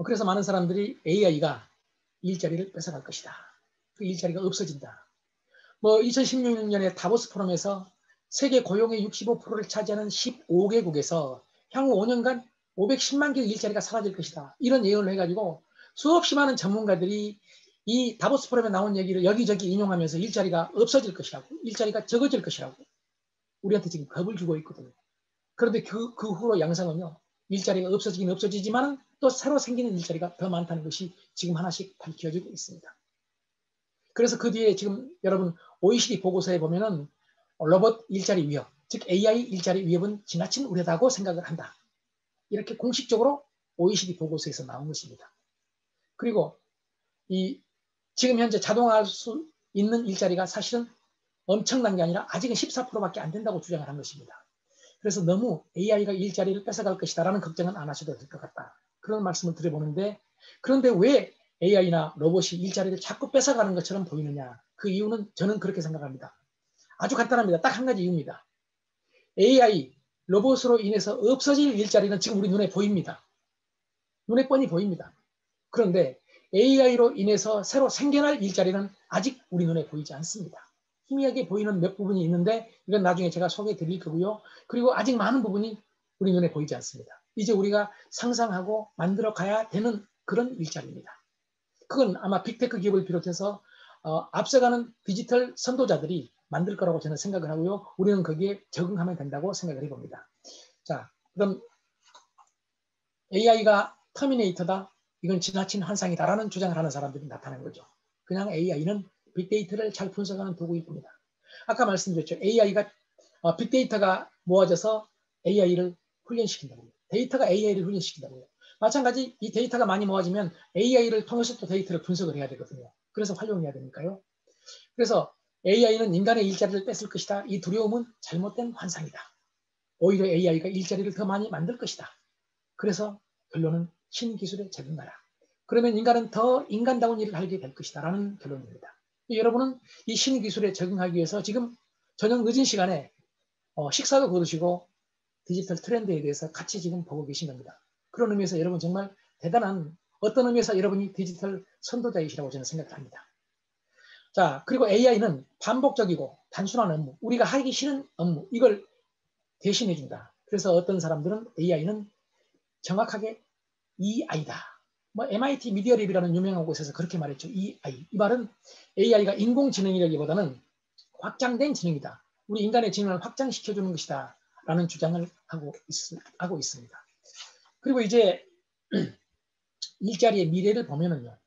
그래서 많은 사람들이 AI가 일자리를 뺏어갈 것이다. 그 일자리가 없어진다. 2016년에 다보스 포럼에서 세계 고용의 65%를 차지하는 15개국에서 향후 5년간 510만 개의 일자리가 사라질 것이다. 이런 예언을 해가지고 수없이 많은 전문가들이 이 다보스 포럼에 나온 얘기를 여기저기 인용하면서 일자리가 없어질 것이라고, 일자리가 적어질 것이라고 우리한테 지금 겁을 주고 있거든요. 그런데 그 후로 양상은요, 일자리가 없어지긴 없어지지만 또 새로 생기는 일자리가 더 많다는 것이 지금 하나씩 밝혀지고 있습니다. 그래서 그 뒤에 지금 여러분 OECD 보고서에 보면은 로봇 일자리 위협, 즉 AI 일자리 위협은 지나친 우려다고 생각을 한다. 이렇게 공식적으로 OECD 보고서에서 나온 것입니다. 그리고 지금 현재 자동화할 수 있는 일자리가 사실은 엄청난 게 아니라 아직은 14%밖에 안 된다고 주장을 한 것입니다. 그래서 너무 AI가 일자리를 뺏어갈 것이다라는 걱정은 안 하셔도 될 것 같다. 그런 말씀을 드려보는데, 그런데 왜 AI나 로봇이 일자리를 자꾸 뺏어가는 것처럼 보이느냐? 그 이유는 저는 그렇게 생각합니다. 아주 간단합니다. 딱 한 가지 이유입니다. AI, 로봇으로 인해서 없어질 일자리는 지금 우리 눈에 보입니다. 눈에 뻔히 보입니다. 그런데 AI로 인해서 새로 생겨날 일자리는 아직 우리 눈에 보이지 않습니다. 희미하게 보이는 몇 부분이 있는데 이건 나중에 제가 소개해 드릴 거고요. 그리고 아직 많은 부분이 우리 눈에 보이지 않습니다. 이제 우리가 상상하고 만들어 가야 되는 그런 일자리입니다. 그건 아마 빅테크 기업을 비롯해서 앞서가는 디지털 선도자들이 만들 거라고 저는 생각을 하고요. 우리는 거기에 적응하면 된다고 생각을 해봅니다. 자, 그럼 AI가 터미네이터다. 이건 지나친 환상이다라는 주장을 하는 사람들이 나타난 거죠. 그냥 AI는 빅데이터를 잘 분석하는 도구일 뿐이다. 아까 말씀드렸죠. 빅데이터가 모아져서 AI를 훈련시킨다고요. 데이터가 AI를 훈련시킨다고요. 마찬가지 이 데이터가 많이 모아지면 AI를 통해서 또 데이터를 분석을 해야 되거든요. 그래서 활용해야 되니까요. 그래서 AI는 인간의 일자리를 뺏을 것이다. 이 두려움은 잘못된 환상이다. 오히려 AI가 일자리를 더 많이 만들 것이다. 그래서 결론은 신기술에 적응하라. 그러면 인간은 더 인간다운 일을 하게 될 것이다 라는 결론입니다. 여러분은 이 신기술에 적응하기 위해서 지금 저녁 늦은 시간에 식사도 거두시고 디지털 트렌드에 대해서 같이 지금 보고 계신 겁니다. 그런 의미에서 여러분 정말 대단한, 어떤 의미에서 여러분이 디지털 선도자이시라고 저는 생각합니다. 자, 그리고 AI는 반복적이고 단순한 업무, 우리가 하기 싫은 업무, 이걸 대신해 준다. 그래서 어떤 사람들은 AI는 정확하게 EI다. MIT 미디어랩이라는 유명한 곳에서 그렇게 말했죠. EI. 이 말은 AI가 인공지능이라기보다는 확장된 지능이다. 우리 인간의 지능을 확장시켜주는 것이다. 라는 주장을 하고 있습니다. 그리고 이제 일자리의 미래를 보면은요.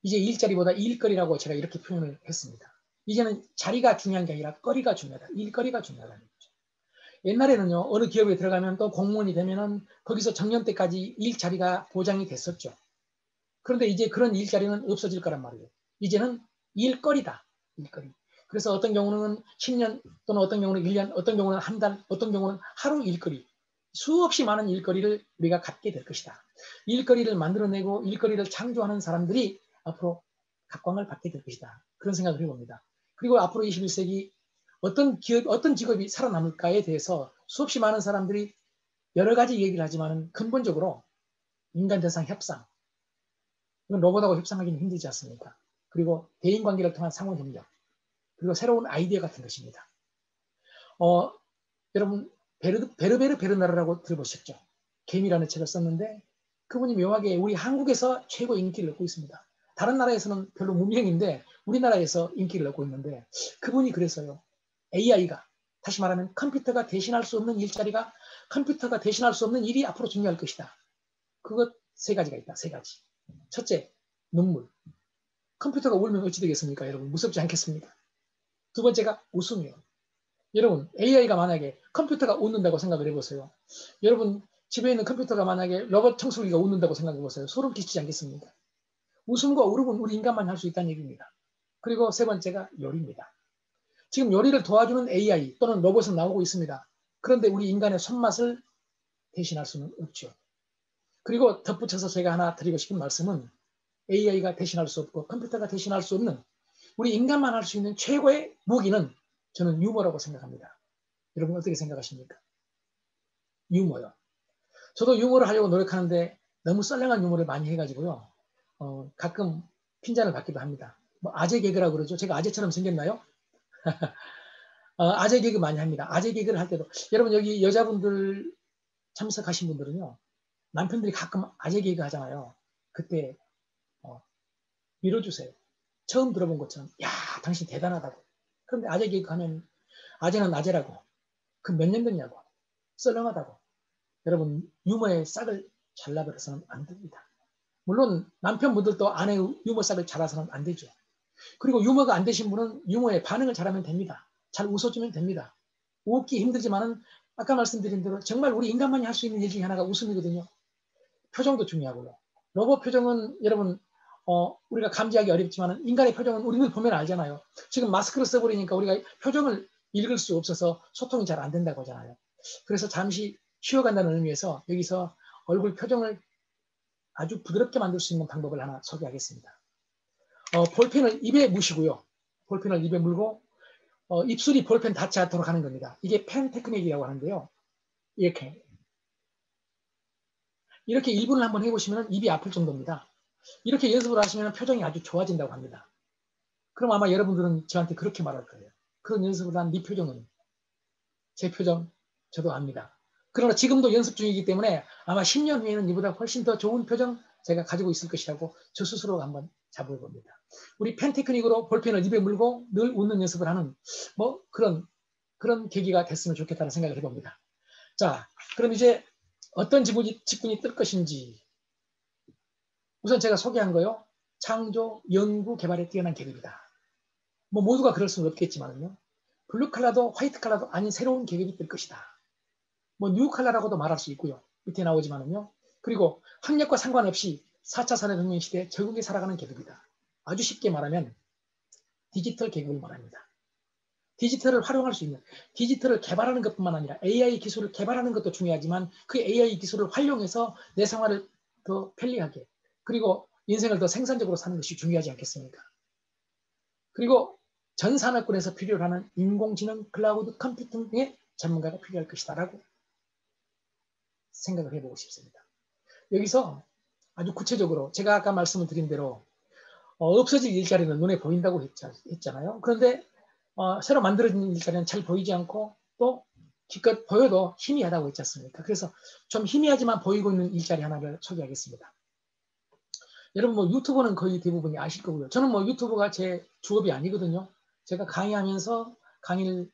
이제 일자리보다 일거리라고 제가 이렇게 표현을 했습니다. 이제는 자리가 중요한 게 아니라 거리가 중요하다. 일거리가 중요하다는 거죠. 옛날에는요. 어느 기업에 들어가면 또 공무원이 되면은 거기서 정년 때까지 일자리가 보장이 됐었죠. 그런데 이제 그런 일자리는 없어질 거란 말이에요. 이제는 일거리다. 일거리. 그래서 어떤 경우는 10년 또는 어떤 경우는 1년, 어떤 경우는 한 달, 어떤 경우는 하루 일거리. 수없이 많은 일거리를 우리가 갖게 될 것이다. 일거리를 만들어내고 일거리를 창조하는 사람들이 앞으로 각광을 받게 될 것이다. 그런 생각을 해봅니다. 그리고 앞으로 21세기 어떤 기업, 어떤 직업이 살아남을까에 대해서 수없이 많은 사람들이 여러 가지 얘기를 하지만 근본적으로 인간 대상 협상, 이건 로봇하고 협상하기는 힘들지 않습니까? 그리고 대인관계를 통한 상호 협력, 그리고 새로운 아이디어 같은 것입니다. 여러분 베르베르 베르나르라고 들어보셨죠? 개미라는 책을 썼는데 그분이 묘하게 우리 한국에서 최고 인기를 얻고 있습니다. 다른 나라에서는 별로 무명인데 우리나라에서 인기를 얻고 있는데 그분이 그랬어요. AI가, 다시 말하면 컴퓨터가 대신할 수 없는 일자리가, 컴퓨터가 대신할 수 없는 일이 앞으로 중요할 것이다. 그것 세 가지가 있다. 세 가지. 첫째, 눈물. 컴퓨터가 울면 어찌 되겠습니까? 여러분 무섭지 않겠습니까? 두 번째가 웃음이요. 여러분 AI가 만약에 컴퓨터가 웃는다고 생각을 해보세요. 여러분 집에 있는 컴퓨터가 만약에 로봇 청소기가 웃는다고 생각해보세요. 소름 끼치지 않겠습니까? 웃음과 울음은 우리 인간만 할 수 있다는 얘기입니다. 그리고 세 번째가 요리입니다. 지금 요리를 도와주는 AI 또는 로봇은 나오고 있습니다. 그런데 우리 인간의 손맛을 대신할 수는 없죠. 그리고 덧붙여서 제가 하나 드리고 싶은 말씀은 AI가 대신할 수 없고 컴퓨터가 대신할 수 없는 우리 인간만 할 수 있는 최고의 무기는 저는 유머라고 생각합니다. 여러분 어떻게 생각하십니까? 유머요. 저도 유머를 하려고 노력하는데 너무 썰렁한 유머를 많이 해가지고요. 가끔 핀잔을 받기도 합니다. 뭐 아재 개그라고 그러죠. 제가 아재처럼 생겼나요? 아재 개그 많이 합니다. 아재 개그를 할 때도 여러분 여기 여자분들 참석하신 분들은요. 남편들이 가끔 아재 개그 하잖아요. 그때 밀어주세요. 처음 들어본 것처럼 야 당신 대단하다고. 그런데 아재 개그 하면 아재는 아재라고. 그 몇 년 됐냐고. 썰렁하다고. 여러분 유머의 싹을 잘라버려서는 안 됩니다. 물론 남편분들도 아내의 유머 싹을 잘라서는 안 되죠. 그리고 유머가 안 되신 분은 유머에 반응을 잘하면 됩니다. 잘 웃어주면 됩니다. 웃기 힘들지만은 아까 말씀드린 대로 정말 우리 인간만이 할 수 있는 일 중에 하나가 웃음이거든요. 표정도 중요하고요. 로봇 표정은 여러분 우리가 감지하기 어렵지만 인간의 표정은 우리는 보면 알잖아요. 지금 마스크를 써버리니까 우리가 표정을 읽을 수 없어서 소통이 잘 안 된다고 하잖아요. 그래서 잠시 쉬어간다는 의미에서 여기서 얼굴 표정을 아주 부드럽게 만들 수 있는 방법을 하나 소개하겠습니다. 볼펜을 입에 무시고요. 볼펜을 입에 물고 입술이 볼펜 닿지 않도록 하는 겁니다. 이게 펜 테크닉이라고 하는데요. 이렇게 1분을 한번 해보시면 입이 아플 정도입니다. 이렇게 연습을 하시면 표정이 아주 좋아진다고 합니다. 그럼 아마 여러분들은 저한테 그렇게 말할 거예요. 그런 연습을 한 네 표정은 제 표정 저도 압니다. 그러나 지금도 연습 중이기 때문에 아마 10년 후에는 이보다 훨씬 더 좋은 표정 제가 가지고 있을 것이라고 저 스스로가 한번 잡아봅니다. 우리 펜 테크닉으로 볼펜을 입에 물고 늘 웃는 연습을 하는 뭐 그런 계기가 됐으면 좋겠다는 생각을 해봅니다. 자, 그럼 이제 어떤 직군이 뜰 것인지 우선 제가 소개한 거요. 창조, 연구, 개발에 뛰어난 계급이다. 뭐 모두가 그럴 수는 없겠지만요. 블루 칼라도 화이트 칼라도 아닌 새로운 계급이 뜰 것이다. 뭐 뉴 칼라라고도 말할 수 있고요. 밑에 나오지만은요. 그리고 학력과 상관없이 4차 산업혁명 시대에 적응해 살아가는 계급이다. 아주 쉽게 말하면 디지털 계급을 말합니다. 디지털을 활용할 수 있는, 디지털을 개발하는 것뿐만 아니라 AI 기술을 개발하는 것도 중요하지만 그 AI 기술을 활용해서 내 생활을 더 편리하게 그리고 인생을 더 생산적으로 사는 것이 중요하지 않겠습니까? 그리고 전 산업군에서 필요로 하는 인공지능, 클라우드 컴퓨팅 등의 전문가가 필요할 것이다 라고 생각을 해보고 싶습니다. 여기서 아주 구체적으로 제가 아까 말씀을 드린 대로 없어질 일자리는 눈에 보인다고 했잖아요. 그런데 새로 만들어진 일자리는 잘 보이지 않고 또 기껏 보여도 희미하다고 했지 않습니까? 그래서 좀 희미하지만 보이고 있는 일자리 하나를 소개하겠습니다. 여러분 뭐 유튜버는 거의 대부분이 아실 거고요. 저는 뭐 유튜버가 제 주업이 아니거든요. 제가 강의하면서 강의를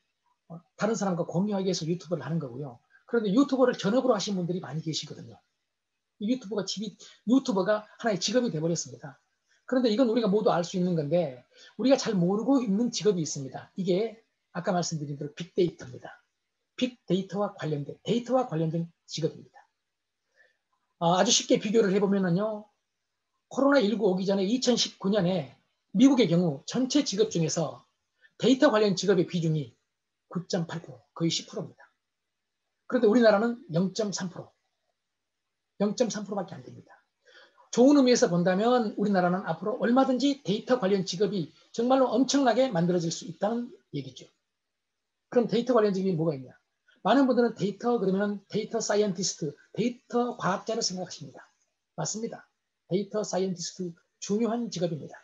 다른 사람과 공유하기 위해서 유튜브를 하는 거고요. 그런데 유튜버를 전업으로 하신 분들이 많이 계시거든요. 유튜버가 하나의 직업이 돼버렸습니다. 그런데 이건 우리가 모두 알 수 있는 건데 우리가 잘 모르고 있는 직업이 있습니다. 이게 아까 말씀드린 대로 빅데이터입니다. 빅데이터와 관련된 직업입니다. 아주 쉽게 비교를 해보면요. 코로나19 오기 전에 2019년에 미국의 경우 전체 직업 중에서 데이터 관련 직업의 비중이 9.8%, 거의 10%입니다. 그런데 우리나라는 0.3%, 0.3%밖에 안 됩니다. 좋은 의미에서 본다면 우리나라는 앞으로 얼마든지 데이터 관련 직업이 정말로 엄청나게 만들어질 수 있다는 얘기죠. 그럼 데이터 관련 직업이 뭐가 있냐? 많은 분들은 데이터 그러면 데이터 사이언티스트, 데이터 과학자를 생각하십니다. 맞습니다. 데이터 사이언티스트 중요한 직업입니다.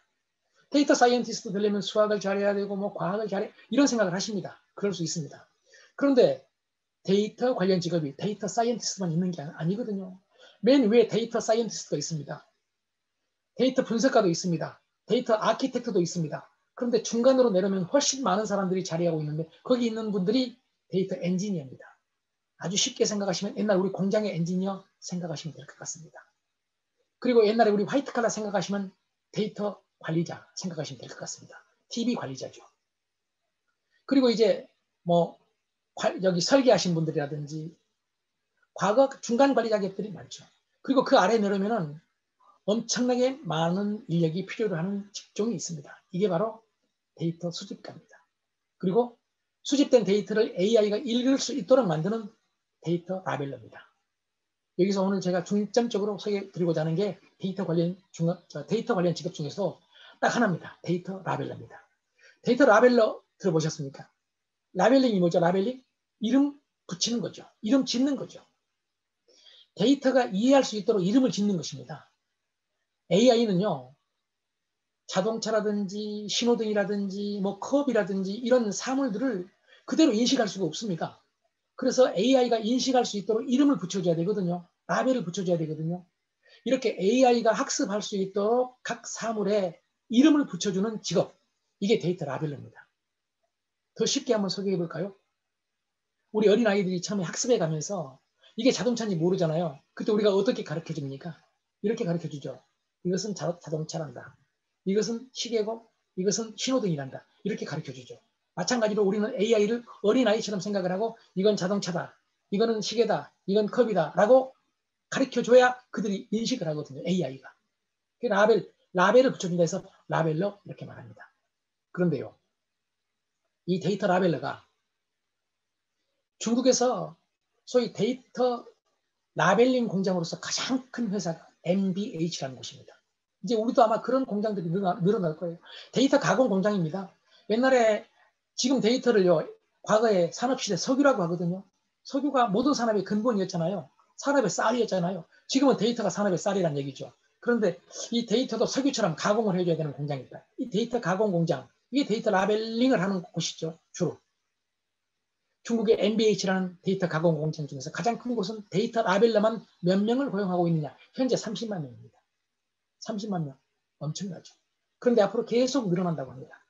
데이터 사이언티스트 되려면 수학을 잘해야 되고 뭐 과학을 잘해 이런 생각을 하십니다. 그럴 수 있습니다. 그런데 데이터 관련 직업이 데이터 사이언티스트만 있는 게 아니거든요. 맨 위에 데이터 사이언티스트가 있습니다. 데이터 분석가도 있습니다. 데이터 아키텍트도 있습니다. 그런데 중간으로 내려면 훨씬 많은 사람들이 자리하고 있는데 거기 있는 분들이 데이터 엔지니어입니다. 아주 쉽게 생각하시면 옛날 우리 공장의 엔지니어 생각하시면 될 것 같습니다. 그리고 옛날에 우리 화이트 칼라 생각하시면 데이터 관리자 생각하시면 될 것 같습니다. TV 관리자죠. 그리고 이제 뭐 여기 설계하신 분들이라든지 과거 중간 관리 자격들이 많죠. 그리고 그 아래 내려면은 엄청나게 많은 인력이 필요로 하는 직종이 있습니다. 이게 바로 데이터 수집가입니다. 그리고 수집된 데이터를 AI가 읽을 수 있도록 만드는 데이터 라벨러입니다. 여기서 오늘 제가 중점적으로 소개해 드리고자 하는 게 데이터 관련 직업 중에서 딱 하나입니다. 데이터 라벨러입니다. 데이터 라벨러 들어보셨습니까? 라벨링이 뭐죠? 라벨링? 이름 붙이는 거죠. 이름 짓는 거죠. 데이터가 이해할 수 있도록 이름을 짓는 것입니다. AI는요, 자동차라든지 신호등이라든지 뭐 컵이라든지 이런 사물들을 그대로 인식할 수가 없습니다. 그래서 AI가 인식할 수 있도록 이름을 붙여줘야 되거든요. 라벨을 붙여줘야 되거든요. 이렇게 AI가 학습할 수 있도록 각 사물에 이름을 붙여주는 직업, 이게 데이터 라벨러입니다. 더 쉽게 한번 소개해 볼까요? 우리 어린아이들이 처음에 학습해 가면서 이게 자동차인지 모르잖아요. 그때 우리가 어떻게 가르쳐 줍니까? 이렇게 가르쳐 주죠. 이것은 자동차란다. 이것은 시계고 이것은 신호등이란다. 이렇게 가르쳐 주죠. 마찬가지로 우리는 AI를 어린아이처럼 생각을 하고 이건 자동차다. 이거는 시계다. 이건 컵이다. 라고 가르쳐 줘야 그들이 인식을 하거든요. AI가. 라벨을 붙여준다 해서 라벨러 이렇게 말합니다. 그런데요. 이 데이터 라벨러가 중국에서 소위 데이터 라벨링 공장으로서 가장 큰 회사가 MBH라는 곳입니다. 이제 우리도 아마 그런 공장들이 늘어날 거예요. 데이터 가공 공장입니다. 옛날에 지금 데이터를요, 과거에 산업시대 석유라고 하거든요. 석유가 모든 산업의 근본이었잖아요. 산업의 쌀이었잖아요. 지금은 데이터가 산업의 쌀이라는 얘기죠. 그런데 이 데이터도 석유처럼 가공을 해줘야 되는 공장입니다. 이 데이터 가공 공장, 이게 데이터 라벨링을 하는 곳이죠, 주로. 중국의 MBH라는 데이터 가공 공장 중에서 가장 큰 곳은 데이터 라벨러만 몇 명을 고용하고 있느냐. 현재 30만 명입니다. 30만 명. 엄청나죠. 그런데 앞으로 계속 늘어난다고 합니다.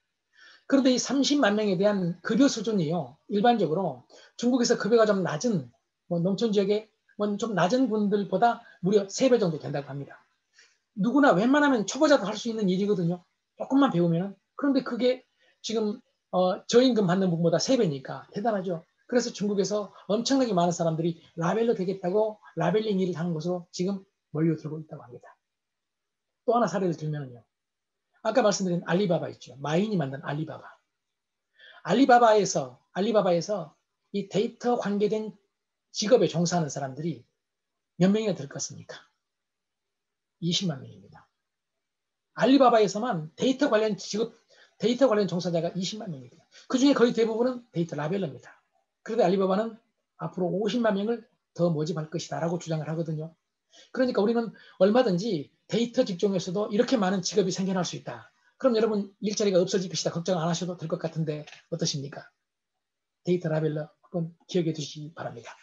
그런데 이 30만 명에 대한 급여 수준이요. 일반적으로 중국에서 급여가 좀 낮은 농촌 지역에 좀 낮은 분들보다 무려 3배 정도 된다고 합니다. 누구나 웬만하면 초보자도 할 수 있는 일이거든요. 조금만 배우면. 그런데 그게 지금 저임금 받는 분보다 3배니까 대단하죠. 그래서 중국에서 엄청나게 많은 사람들이 라벨러 되겠다고 라벨링 일을 하는 곳으로 지금 몰려들고 있다고 합니다. 또 하나 사례를 들면요. 아까 말씀드린 알리바바 있죠. 마인이 만든 알리바바. 알리바바에서 이 데이터 관계된 직업에 종사하는 사람들이 몇 명이나 될 것입니까? 20만 명입니다. 알리바바에서만 데이터 관련 종사자가 20만 명입니다. 그 중에 거의 대부분은 데이터 라벨러입니다. 그런데 알리바바는 앞으로 50만 명을 더 모집할 것이다 라고 주장을 하거든요. 그러니까 우리는 얼마든지 데이터 직종에서도 이렇게 많은 직업이 생겨날 수 있다. 그럼 여러분 일자리가 없어질 것이다. 걱정 안 하셔도 될 것 같은데 어떠십니까? 데이터 라벨러 한번 기억해 두시기 바랍니다.